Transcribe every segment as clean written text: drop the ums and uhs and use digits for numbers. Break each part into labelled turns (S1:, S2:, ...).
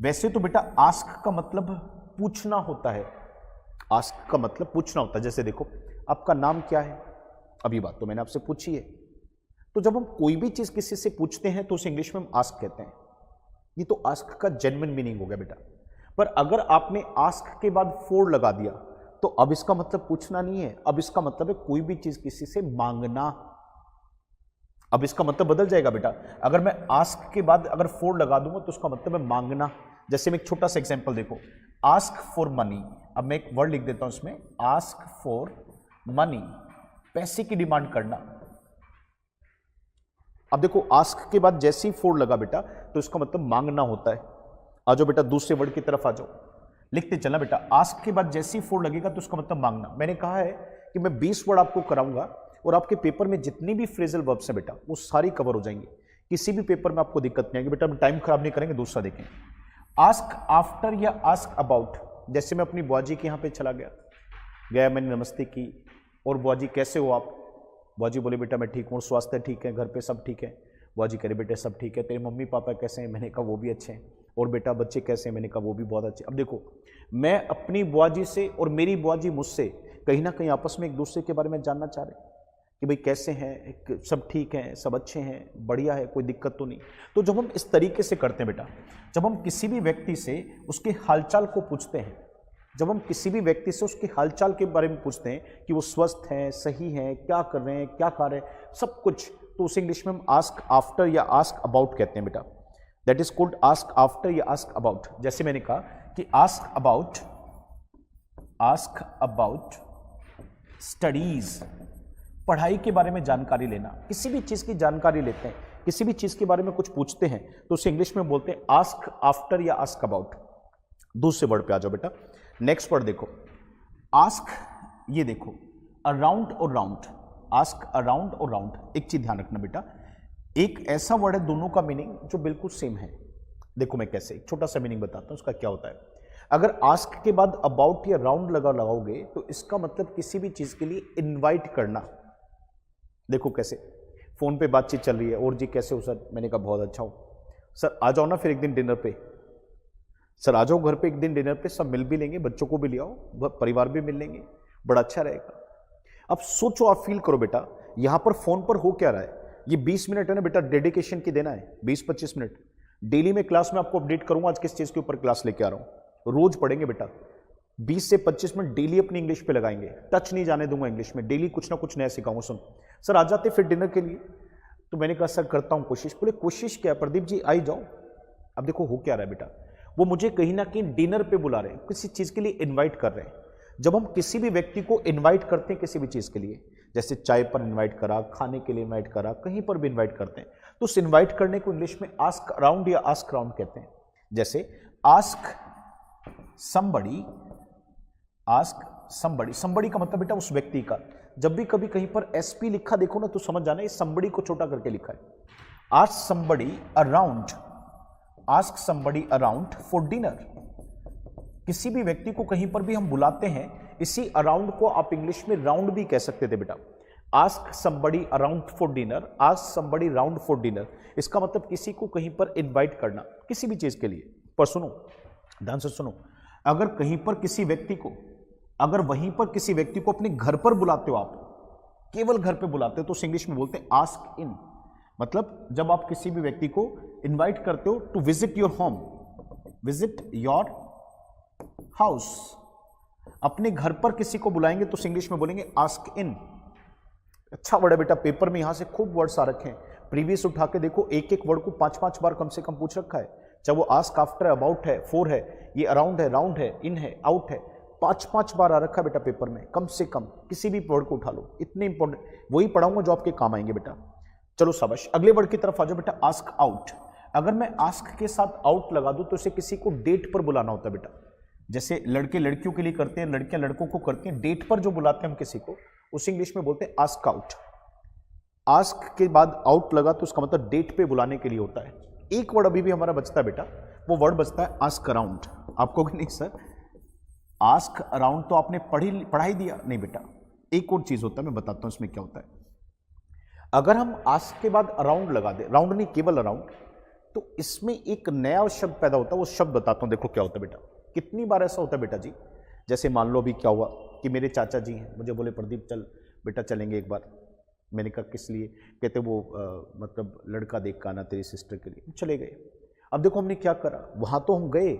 S1: वैसे तो बेटा आस्क का मतलब पूछना होता है, आस्क का मतलब पूछना होता है। जैसे देखो, आपका नाम क्या है, अभी बात तो मैंने आपसे पूछी है। तो जब हम कोई भी चीज किसी से पूछते हैं तो उसे इंग्लिश में हम आस्क कहते हैं। ये तो आस्क का जेन्युइन मीनिंग हो गया बेटा। पर अगर आपने आस्क के बाद फॉर लगा दिया तो अब इसका मतलब पूछना नहीं है, अब इसका मतलब है कोई भी चीज किसी से मांगना। अब इसका मतलब बदल जाएगा बेटा। अगर मैं आस्क के बाद अगर फॉर लगा दूंगा तो उसका मतलब है मांगना। जैसे मैं एक छोटा सा एग्जांपल देखो, आस्क फॉर मनी। अब मैं एक वर्ड लिख देता हूं इसमें, आस्क फॉर मनी, पैसे की डिमांड करना। अब देखो, आस्क के बाद जैसे ही फॉर लगा बेटा तो इसका मतलब मांगना होता है। आ जाओ बेटा, दूसरे वर्ड की तरफ आ जाओ, लिखते चलना बेटा। आस्क के बाद जैसे ही फॉर लगेगा तो उसका मतलब मांगना। मैंने कहा है कि मैं 20 वर्ड आपको कराऊंगा और आपके पेपर में जितनी भी फ्रेजल वर्ब्स हैं बेटा वो सारी कवर हो जाएंगी। किसी भी पेपर में आपको दिक्कत नहीं आएगी बेटा। हम टाइम खराब नहीं करेंगे, दूसरा देखें। आस्क आफ्टर या आस्क अबाउट। जैसे मैं अपनी बुआ जी के यहाँ पे चला गया, मैंने नमस्ते की, और बुआ जी कैसे हो आप? बुआ जी बोले बेटा मैं ठीक हूँ, स्वास्थ्य ठीक है, घर पे सब ठीक है। बुआ जी कह रहे बेटे सब ठीक है, तेरे मम्मी पापा कैसे हैं? मैंने कहा वो भी अच्छे हैं। और बेटा बच्चे कैसे हैं? मैंने कहा वो भी बहुत अच्छे। अब देखो, मैं अपनी बुआ जी से और मेरी बुआ जी मुझसे कहीं ना कहीं आपस में एक दूसरे के बारे में जानना चाह रहे हैं कि भाई कैसे हैं, सब ठीक हैं, सब अच्छे हैं, बढ़िया है, कोई दिक्कत तो नहीं। तो जब हम इस तरीके से करते हैं बेटा, जब हम किसी भी व्यक्ति से उसके हालचाल को पूछते हैं, जब हम किसी भी व्यक्ति से उसके हालचाल के बारे में पूछते हैं कि वो स्वस्थ हैं, सही हैं, क्या कर रहे हैं, क्या खा रहे हैं, सब कुछ, तो उसे इंग्लिश में हम आस्क आफ्टर या आस्क अबाउट कहते हैं बेटा। That is called ask after या आस्क अबाउट। जैसे मैंने कहा कि आस्क अबाउट स्टडीज, पढ़ाई के बारे में जानकारी लेना। किसी भी चीज की जानकारी लेते हैं, किसी भी चीज के बारे में कुछ पूछते हैं तो उसे इंग्लिश में बोलते हैं आस्क आफ्टर या आस्क अबाउट। दूसरे वर्ड पे आ जाओ बेटा। नेक्स्ट वर्ड देखो, आस्क, ये देखो अराउंड और राउंड। आस्क अराउंड और राउंड, एक चीज ध्यान रखना बेटा, एक ऐसा वर्ड है दोनों का मीनिंग जो बिल्कुल सेम है। देखो मैं कैसे, एक छोटा सा मीनिंग बताता हूं उसका क्या होता है। अगर आस्क के बाद अबाउट या राउंड लगाओगे तो इसका मतलब किसी भी चीज के लिए इनवाइट करना। देखो कैसे, फोन पे बातचीत चल रही है, और जी कैसे हो सर? मैंने कहा बहुत अच्छा हूं सर, आ जाओ ना फिर एक दिन डिनर पे। सर आ जाओ घर पे एक दिन डिनर पे, सब मिल भी लेंगे, बच्चों को भी ले आओ, परिवार भी मिल लेंगे, बड़ा अच्छा रहेगा। अब सोचो, आप फील करो बेटा, यहां पर फोन पर हो क्या रहा है। ये 20 मिनट है ना बेटा, डेडिकेशन की देना है, 20-25 मिनट। डेली में क्लास में आपको अपडेट करूंगा आज किस चीज के ऊपर क्लास लेके आ रहा हूं, रोज पढ़ेंगे बेटा। 20 से 25 मिनट डेली अपनी इंग्लिश पे लगाएंगे, टच नहीं जाने दूंगा इंग्लिश में, डेली कुछ ना कुछ नया सिखाऊंगा। सुन सर आ जाते फिर डिनर के लिए? तो मैंने कहा सर करता हूं कोशिश। बोले कोशिश क्या प्रदीप जी, आई जाओ। अब देखो हो क्या रहा है बेटा, वो मुझे कहीं ना कहीं डिनर पे बुला रहे हैं, किसी चीज के लिए इनवाइट कर रहे हैं। जब हम किसी भी व्यक्ति को इनवाइट करते हैं किसी भी चीज के लिए, जैसे चाय पर इनवाइट करा, खाने के लिए इनवाइट करा, कहीं पर भी इनवाइट करते हैं, तो उस इनवाइट करने को इंग्लिश में आस्क अराउंड या आस्क राउंड कहते हैं। जैसे आस्क समबडी, समबडी का मतलब बेटा उस व्यक्ति का। जब भी कभी कहीं पर एसपी लिखा देखो ना तो समझ जाना ये समबडी को छोटा करके लिखा है। Ask somebody around for dinner. किसी भी व्यक्ति को कहीं पर भी हम बुलाते हैं, इसी अराउंड को आप इंग्लिश में राउंड भी कह सकते थे बेटा। Ask somebody around for dinner, ask somebody round for dinner, इसका मतलब किसी को कहीं पर इनवाइट करना किसी भी चीज के लिए। पर सुनो, ध्यान से सुनो, अगर कहीं पर किसी व्यक्ति को, अगर वहीं पर किसी व्यक्ति को अपने घर पर बुलाते हो, आप केवल घर पे बुलाते हो, तो इंग्लिश में बोलते हैं आस्क इन। मतलब जब आप किसी भी व्यक्ति को इनवाइट करते हो to visit your home, visit your house, अपने घर पर किसी को बुलाएंगे तो इंग्लिश में बोलेंगे आस्क इन। अच्छा वर्ड है बेटा, पेपर में यहां से खूब वर्ड्स आ रखे हैं, प्रीवियस उठा के देखो, एक एक वर्ड को 5-5 बार कम से कम पूछ रखा है। चाहे वो आस्क आफ्टर, अबाउट है, फॉर है, ये अराउंड है, राउंड है, इन है, आउट है, 5-5 बार आ रखा है बेटा पेपर में, कम से कम किसी भी वर्ड को उठा लो, इतने इंपॉर्टेंट। वही पढ़ाऊंगा जो आपके काम आएंगे बेटा। चलो शाबाश, अगले वर्ड की तरफ आ जाओ बेटा, आस्क आउट। अगर मैं आस्क के साथ आउट लगा दूं तो इसे किसी को डेट पर बुलाना होता है बेटा। जैसे लड़के लड़कियों के लिए करते हैं, लड़कियां लड़कों को करते हैं, डेट पर जो बुलाते हैं हम किसी को, उसे इंग्लिश में बोलते हैं आस्क आउट। आस्क के बाद आउट लगा तो उसका मतलब डेट पे बुलाने के लिए होता है। एक वर्ड अभी भी हमारा बचता है बेटा, वो वर्ड बचता है आस्क अराउंड। आपको नहीं सर, आस्क अराउंड तो आपने पढ़ाई दिया नहीं बेटा, एक और चीज होता है, मैं बताता हूं इसमें क्या होता है। अगर हम आस्क के बाद अराउंड लगा दे, राउंड नहीं केवल अराउंड, तो इसमें एक नया शब्द पैदा होता है, वो शब्द बताता हूं, देखो क्या होता है बेटा। कितनी बार ऐसा होता है बेटा जी, जैसे मान लो अभी क्या हुआ कि मेरे चाचा जी हैं, मुझे बोले प्रदीप चल बेटा चलेंगे एक बार। मैंने कहा किस लिए? कहते वो मतलब लड़का देख के आना तेरी सिस्टर के लिए। चले गए। अब देखो हमने क्या करा, वहां तो हम गए,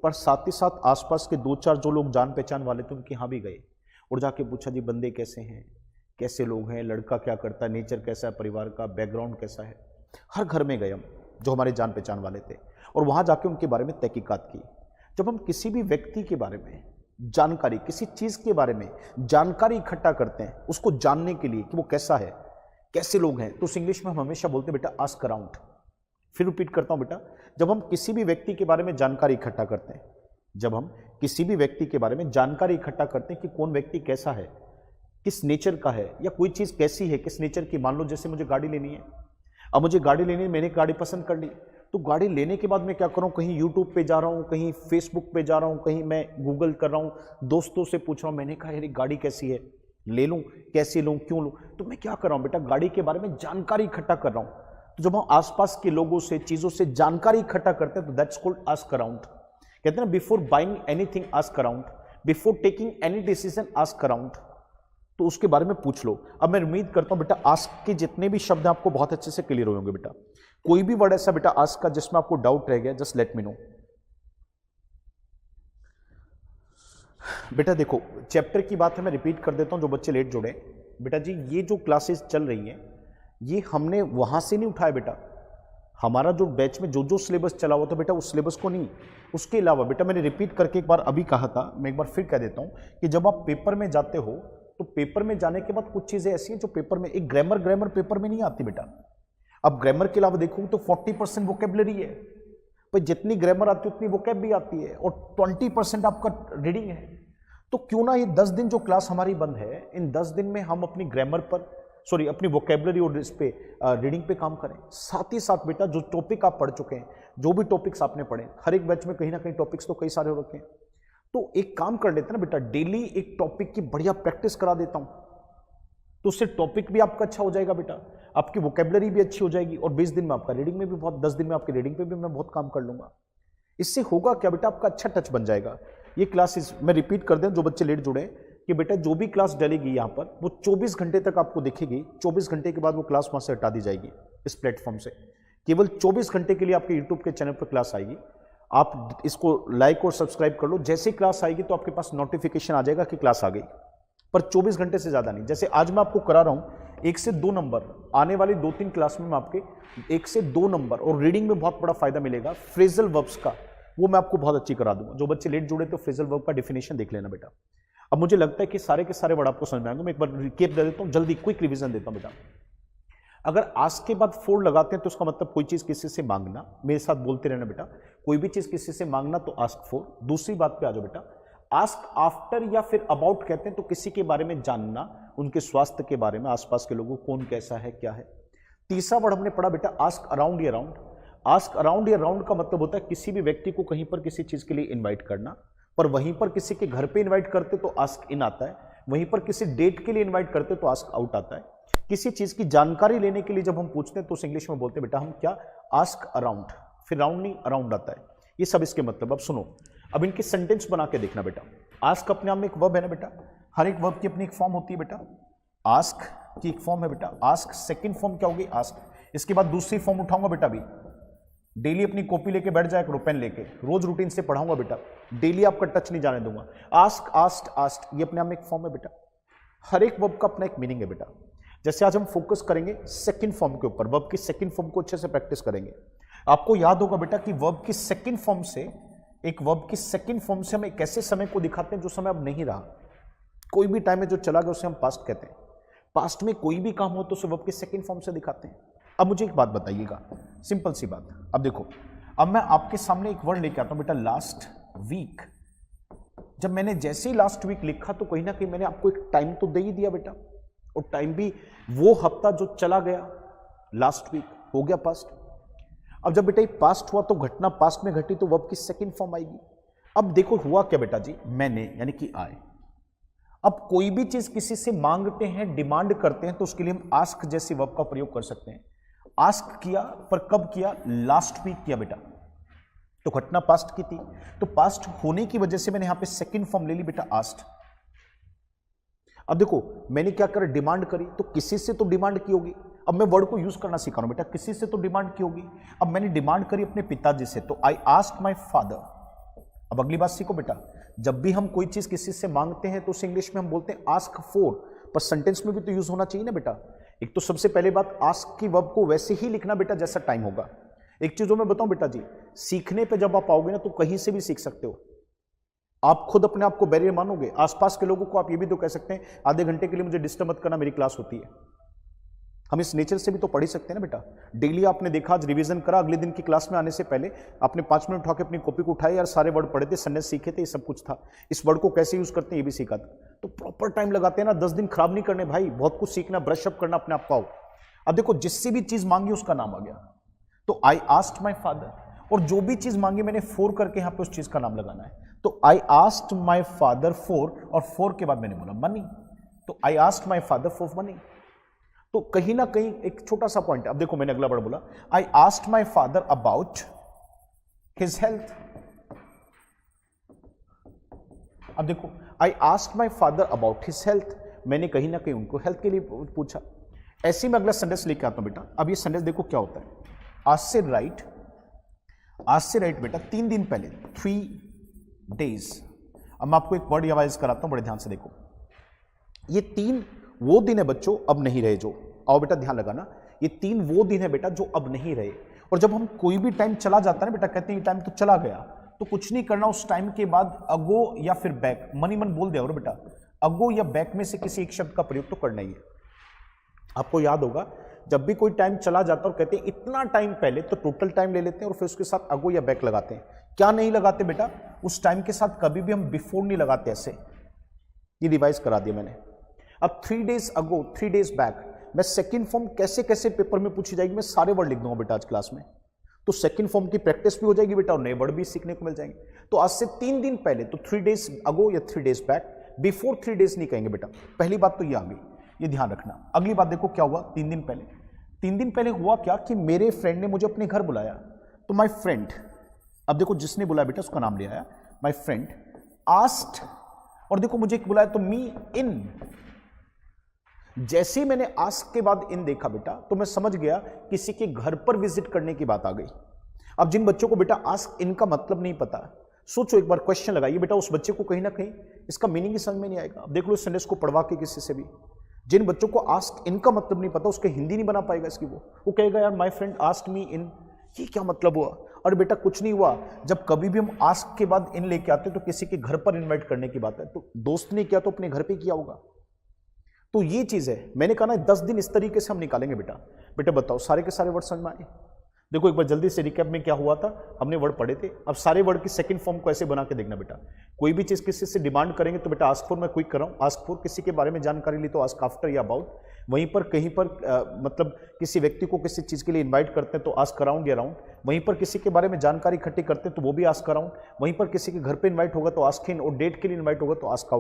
S1: पर साथ ही साथ आसपास के 2-4 जो लोग जान पहचान वाले थे उनके यहाँ भी गए और जाके पूछा जी बंदे कैसे हैं, कैसे लोग हैं, लड़का क्या करता है, नेचर कैसा है, परिवार का बैकग्राउंड कैसा है। हर घर में गए हम जो हमारे जान पहचान वाले थे और वहां जाके उनके बारे में तहकीकात की। जब हम किसी भी व्यक्ति के बारे में जानकारी, किसी चीज के बारे में जानकारी इकट्ठा करते हैं उसको जानने के लिए कि वो कैसा है, कैसे लोग हैं, तो उस इंग्लिश में हम हमेशा बोलते हैं बेटा आस्क अराउंड। फिर रिपीट करता हूं बेटा, जब हम किसी भी व्यक्ति के बारे में जानकारी इकट्ठा करते हैं, जब हम किसी भी व्यक्ति के बारे में जानकारी इकट्ठा करते हैं कि कौन व्यक्ति कैसा है, किस नेचर का है, या कोई चीज कैसी है किस नेचर की। मान लो जैसे मुझे गाड़ी लेनी है, अब मुझे गाड़ी लेनी है, मैंने गाड़ी पसंद कर ली, तो गाड़ी लेने के बाद मैं क्या कर रहा हूँ, कहीं यूट्यूब पे जा रहा हूँ, कहीं फेसबुक पे जा रहा हूँ, कहीं मैं गूगल कर रहा हूँ, दोस्तों से पूछ रहा हूँ, मैंने कहा यार गाड़ी कैसी है, ले लूँ, कैसे लूँ, क्यों लूँ। तो मैं क्या कर रहा हूँ बेटा, गाड़ी के बारे में जानकारी इकट्ठा कर रहा हूँ। तो जब हम आसपास के लोगों से, चीजों से जानकारी इकट्ठा करते हैं तो दैट्स कॉल्ड आस्क अराउंड। कहते हैं ना, before buying anything ask around, before taking any decision ask around. तो उसके बारे में पूछ लो। अब मैं उम्मीद करता हूं बेटा आस्क के जितने भी शब्द हैं आपको बहुत अच्छे से क्लियर होंगे बेटा। कोई भी वर्ड ऐसा बेटा आस्क का जिसमें आपको डाउट रह गया, जस्ट लेट मी नो। बेटा देखो चैप्टर की बात है, मैं रिपीट कर देता हूं जो बच्चे लेट जुड़े। बेटा जी ये जो क्लासेस चल रही हैं ये हमने वहां से नहीं उठाया बेटा, हमारा जो बैच में जो जो सिलेबस चला हुआ था बेटा उस सिलेबस को नहीं, उसके अलावा बेटा मैंने रिपीट करके एक बार अभी कहा था, मैं एक बार फिर कह देता हूं कि जब आप पेपर में जाते हो तो पेपर में जाने के बाद कुछ चीजें ऐसी हैं जो पेपर में, एक ग्रामर पेपर में नहीं आती बेटा। अब ग्रामर के अलावा देखो तो 40% वोकेबलरी है, पर जितनी ग्रामर आती है उतनी वोकेब भी आती है, और 20% आपका रीडिंग है। तो क्यों ना ये 10 दिन जो क्लास हमारी बंद है, इन 10 दिन में हम अपनी ग्रामर पर, सॉरी अपनी वोकेबलरी और इस पे रीडिंग पे काम करें। साथ ही साथ बेटा जो टॉपिक आप पढ़ चुके हैं, जो भी टॉपिक्स आपने पढ़े, हर एक बैच में कहीं ना कहीं टॉपिक्स तो कई सारे हो रखे हैं, तो एक काम कर लेते हैं ना बेटा, डेली एक टॉपिक की बढ़िया प्रैक्टिस करा देता हूं, तो उससे टॉपिक भी आपका अच्छा हो जाएगा बेटा, आपकी वोकेबलरी भी अच्छी हो जाएगी, और 20 दिन में आपका रीडिंग में भी बहुत, 10 दिन में आपकी रीडिंग पे भी मैं बहुत काम कर लूंगा। इससे होगा क्या बेटा, आपका अच्छा टच बन जाएगा। ये क्लासेस मैं रिपीट कर दें जो बच्चे लेट जुड़े कि बेटा जो भी क्लास डलेगी यहाँ पर वो 24 घंटे तक आपको दिखेगी, 24 घंटे के बाद वो क्लास वहां से हटा दी जाएगी इस प्लेटफॉर्म से। केवल 24 घंटे के लिए आपके यूट्यूब के चैनल पर क्लास आएगी। आप इसको लाइक और सब्सक्राइब कर लो, जैसे ही क्लास आएगी तो आपके पास नोटिफिकेशन आ जाएगा कि क्लास आ गई, पर 24 घंटे से ज्यादा नहीं। जैसे आज मैं आपको करा रहा हूं 1 से 2 नंबर, आने वाली 2-3 क्लास में मैं आपके 1 से 2 नंबर और रीडिंग में बहुत बड़ा फायदा मिलेगा फ्रेजल वर्ब्स का, वो मैं आपको बहुत अच्छी करा दूंगा। जो बच्चे लेट जुड़े तो फ्रेजल वर्ब का डेफिनेशन देख लेना बेटा। अब मुझे लगता है कि सारे के सारे वर्ड आपको समझ में आएंगे, मैं एक बार रिकेप दे देता हूं, जल्दी क्विक रिवीजन देता हूं बेटा। अगर आस्क के बाद फोर लगाते हैं तो उसका मतलब कोई चीज किसी से मांगना, मेरे साथ बोलते रहना बेटा, कोई भी चीज किसी से मांगना तो आस्क फॉर। दूसरी बात पे आ जाओ बेटा, आस्क आफ्टर या फिर अबाउट कहते हैं तो किसी के बारे में जानना, उनके स्वास्थ्य के बारे में, आसपास के लोगों कौन कैसा है क्या है। तीसरा वर्ड हमने पढ़ा बेटा आस्क अराउंड या अराउंड। आस्क अराउंड या अराउंड का मतलब होता है किसी भी व्यक्ति को कहीं पर किसी चीज के लिए इन्वाइट करना, पर वहीं पर किसी के घर पे इन्वाइट करते तो आस्क इन आता है, वहीं पर किसी डेट के लिए इन्वाइट करते तो आस्क आउट आता है। किसी चीज की जानकारी लेने के लिए जब हम पूछते हैं तो उस इंग्लिश में बोलते हैं बेटा हम क्या, आस्क अराउंड, फिर राउंड नहीं अराउंड आता है। ये सब इसके मतलब। अब सुनो, अब इनके सेंटेंस बना के देखना बेटा। आस्क अपने आप में एक वर्ब है ना बेटा, हर एक वर्ब की अपनी एक फॉर्म होती है बेटा। आस्क की एक फॉर्म है बेटा, आस्क सेकंड फॉर्म क्या होगी आस्क। इसके बाद दूसरी फॉर्म उठाऊंगा बेटा, अभी डेली अपनी कॉपी लेके बैठ जाए करो, पेन लेके, रोज रूटीन से पढ़ाऊंगा बेटा, डेली आपका टच नहीं जाने दूंगा। आस्क, आस्क्ड, आस्क्ड, ये अपने आप में एक फॉर्म है बेटा। हर एक वर्ब का अपना एक मीनिंग है बेटा। जैसे आज हम फोकस करेंगे सेकंड फॉर्म के ऊपर, वर्ब की सेकंड फॉर्म को अच्छे से प्रैक्टिस करेंगे। आपको याद होगा बेटा कि वर्ब की सेकंड फॉर्म से, एक वर्ब की सेकंड फॉर्म से हम एक ऐसे समय को दिखाते हैं जो समय अब नहीं रहा। कोई भी टाइम में जो चला गया उसे हम पास्ट कहते हैं। पास्ट में कोई भी काम हो तो उसे वर्ब की सेकंड फॉर्म से दिखाते हैं। अब मुझे एक बात बताइएगा, सिंपल सी बात। अब देखो, अब मैं आपके सामने एक वर्ड लेके आता हूं बेटा, लास्ट वीक। जब मैंने जैसे ही लास्ट वीक लिखा तो कहीं ना कहीं मैंने आपको एक टाइम तो दे ही दिया बेटा, और टाइम भी वो हफ्ता जो चला गया, लास्ट वीक हो गया पास्ट। अब जब बेटा पास्ट हुआ तो घटना पास्ट में घटी तो वर्ब की सेकंड फॉर्म आएगी। अब देखो हुआ क्या बेटा जी, मैंने यानी कि आए। अब कोई भी चीज किसी से मांगते हैं, डिमांड करते हैं तो उसके लिए हम आस्क जैसी वर्ब का प्रयोग कर सकते हैं। आस्क किया, पर कब किया? लास्ट वीक किया बेटा। तो घटना पास्ट की थी, तो पास्ट होने की वजह से मैंने यहां पे सेकंड फॉर्म ले ली बेटा, आस्क्ड। अब देखो मैंने क्या करा, डिमांड करी, तो किसी से तो डिमांड की होगी। अब मैं वर्ड को यूज करना सीखा रहा हूं बेटा, किसी से तो डिमांड की होगी। अब मैंने डिमांड करी अपने पिताजी से, तो आई आस्क्ड माय फादर। अब अगली बात सीखो बेटा, जब भी हम कोई चीज किसी से मांगते हैं तो उसे इंग्लिश में हम बोलते हैं आस्क फॉर, पर सेंटेंस में भी तो यूज होना चाहिए ना बेटा। एक तो सबसे पहले बात, आस्क की वर्ब को वैसे ही लिखना बेटा जैसा टाइम होगा। एक चीज जो मैं बताऊं बेटा जी, सीखने पे जब आप आओगे ना तो कहीं से भी सीख सकते हो। आप खुद अपने आप को बैरियर मानोगे, आसपास के लोगों को आप ये भी तो कह सकते हैं आधे घंटे के लिए मुझे डिस्टर्ब मत करना, मेरी क्लास होती है। हम इस नेचर से भी तो पढ़ ही सकते हैं ना बेटा। डेली आपने देखा, आज रिवीजन करा, अगले दिन की क्लास में आने से पहले आपने 5 मिनट उठा के अपनी कॉपी को उठाए, यार सारे वर्ड पढ़े थे, संन्यास सीखे थे, ये सब कुछ था, इस वर्ड को कैसे यूज करते हैं ये भी सीखा था। तो प्रॉपर टाइम लगाते हैं ना, 10 दिन खराब नहीं करने भाई, बहुत कुछ सीखना, ब्रशअप करना अपने आप को। आओ अब देखो, जिससे भी चीज मांगी उसका नाम आ गया, तो आई आस्क्ड माई फादर, और जो भी चीज मांगी मैंने फोर करके यहां पे उस चीज का नाम लगाना है। तो I asked my father for, और फॉर के बाद मैंने बोला मनी, तो I asked my father for money. तो कहीं ना कहीं एक छोटा सा पॉइंट, अब देखो मैंने अगला वर्ड बोला, I asked my father about his health. अब देखो, I asked my father about his health, मैंने कहीं ना कहीं उनको हेल्थ के लिए पूछा। ऐसे ही मैं अगला सेंटेंस लेके आता हूं बेटा। अब ये सेंटेंस देखो क्या होता है, आज से राइट बेटा 3 दिन पहले, 3 days। अब मैं आपको एक वर्ड रिवाइज कराता हूं, बड़े ध्यान से देखो। ये 3 वो दिन है बच्चों अब नहीं रहे जो, आओ बेटा ध्यान लगाना, ये 3 वो दिन है बेटा जो अब नहीं रहे। और जब हम कोई भी टाइम चला जाता है ना बेटा, कहते हैं ये टाइम तो चला गया, तो कुछ नहीं करना, उस टाइम के बाद अगो या फिर बैक, मन ही मन बोल दिया और बेटा अगो या बैक में से किसी एक शब्द का प्रयोग तो करना ही है। आपको याद होगा जब भी कोई टाइम चला जाता है और कहते हैं इतना टाइम पहले, तो टोटल टाइम ले लेते हैं और फिर उसके साथ अगो या बैक लगाते हैं। क्या नहीं लगाते बेटा, उस टाइम के साथ कभी भी हम बिफोर नहीं लगाते, ऐसे। ये रिवाइज करा दिया मैंने। अब 3 days अगो, 3 days बैक, मैं सेकंड फॉर्म कैसे कैसे पेपर में पूछी जाएगी, मैं सारे वर्ड लिख दूंगा बेटा आज क्लास में। तो सेकंड फॉर्म की प्रैक्टिस भी हो जाएगी बेटा और नए वर्ड भी सीखने को मिल जाएंगे। तो आज से 3 दिन पहले, तो 3 days अगो या 3 days बैक, बिफोर 3 days नहीं कहेंगे बेटा। पहली बात तो ये आ गई, ये ध्यान रखना। अगली बात देखो क्या हुआ 3 दिन पहले। 3 दिन पहले हुआ क्या कि मेरे फ्रेंड ने मुझे अपने घर बुलाया, तो माय फ्रेंड, अब देखो जिसने बुलाया बेटा उसका नाम ले आया, माय फ्रेंड आस्क्ड, और देखो मुझे बुलाया तो मी इन। जैसे ही मैंने आस्क के बाद इन देखा बेटा, तो मैं समझ गया किसी के घर पर विजिट करने की बात आ गई। अब जिन बच्चों को बेटा आस्क इन का मतलब नहीं पता, सोचो एक बार, क्वेश्चन लगाइए बेटा, उस बच्चे को कहीं ना कहीं इसका मीनिंग ही समझ में नहीं आएगा। अब देख लो इस सेंटेंस को पढ़वा के किसी से भी, जिन बच्चों को आस्क इन का मतलब नहीं पता, उसके हिंदी नहीं बना पाएगा इसकी, वो कहेगा यार माय फ्रेंड आस्क्ड मी इन, ये क्या मतलब हुआ। और बेटा कुछ नहीं हुआ, जब कभी भी हम आस्क के बाद इन लेके आते हैं तो किसी के घर पर इन्वाइट करने की बात है, तो दोस्त ने किया तो अपने घर पे किया होगा। तो ये चीज है, मैंने कहा ना 10 दिन इस तरीके से हम निकालेंगे बेटा। बेटा बताओ सारे के सारे वर्ड समझ में आए? देखो एक बार जल्दी से रिकैप में क्या हुआ था, हमने वर्ड पढ़े थे। अब सारे वर्ड की सेकंड फॉर्म को ऐसे बना के देखना बेटा। कोई भी चीज किसी से डिमांड करेंगे तो बेटा आस्क फॉर मैं क्विक कर रहा हूँ, आस्क फॉर किसी के बारे में जानकारी ली तो आस्क आफ्टर या अबाउट। वहीं पर कहीं पर मतलब किसी व्यक्ति को किसी चीज के लिए इन्वाइट करते हैं तो आस्क अराउंड या अराउंड। वहीं पर किसी के बारे में जानकारी इकट्ठी करते हैं तो वो भी आस्क अराउंड। वहीं पर किसी के घर पे इन्वाइट होगा तो आस्क इन, और डेट के लिए इन्वाइट होगा तो आस्क आउट।